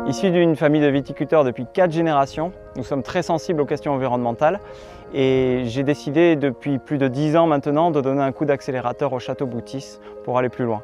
Issu d'une famille de viticulteurs depuis 4 générations, nous sommes très sensibles aux questions environnementales et j'ai décidé depuis plus de 10 ans maintenant de donner un coup d'accélérateur au Château Boutis pour aller plus loin.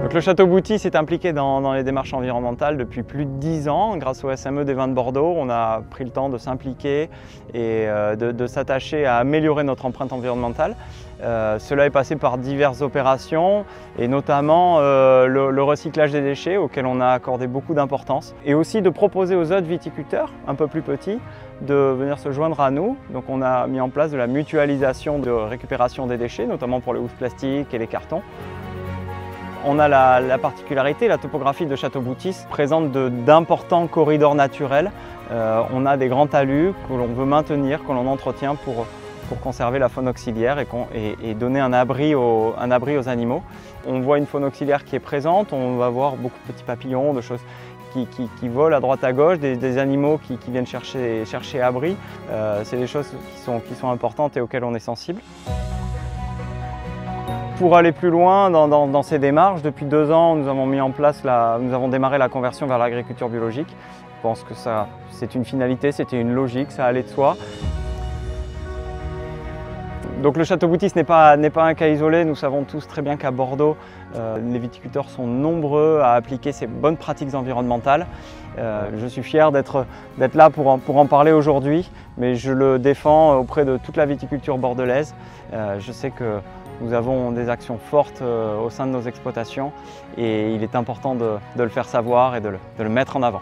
Donc le Château Boutis est impliqué dans les démarches environnementales depuis plus de 10 ans. Grâce au SME des vins de Bordeaux, on a pris le temps de s'impliquer et de s'attacher à améliorer notre empreinte environnementale. Cela est passé par diverses opérations et notamment le recyclage des déchets auquel on a accordé beaucoup d'importance et aussi de proposer aux autres viticulteurs un peu plus petits de venir se joindre à nous. Donc on a mis en place de la mutualisation de récupération des déchets, notamment pour les housses plastiques et les cartons. On a la particularité, la topographie de Château Boutis présente d'importants corridors naturels. On a des grands talus que l'on veut maintenir, que l'on entretient pour conserver la faune auxiliaire et donner un abri aux animaux. On voit une faune auxiliaire qui est présente, on va voir beaucoup de petits papillons, de choses qui volent à droite à gauche, des animaux qui viennent chercher abri. C'est des choses qui sont importantes et auxquelles on est sensible. Pour aller plus loin dans ces démarches, depuis 2 ans, nous avons démarré la conversion vers l'agriculture biologique. Je pense que c'est une finalité, c'était une logique, ça allait de soi. Donc le Château Boutis n'est pas un cas isolé. Nous savons tous très bien qu'à Bordeaux, les viticulteurs sont nombreux à appliquer ces bonnes pratiques environnementales. Je suis fier d'être là pour en parler aujourd'hui, mais je le défends auprès de toute la viticulture bordelaise. Je sais que nous avons des actions fortes au sein de nos exploitations et il est important de le faire savoir et de le mettre en avant.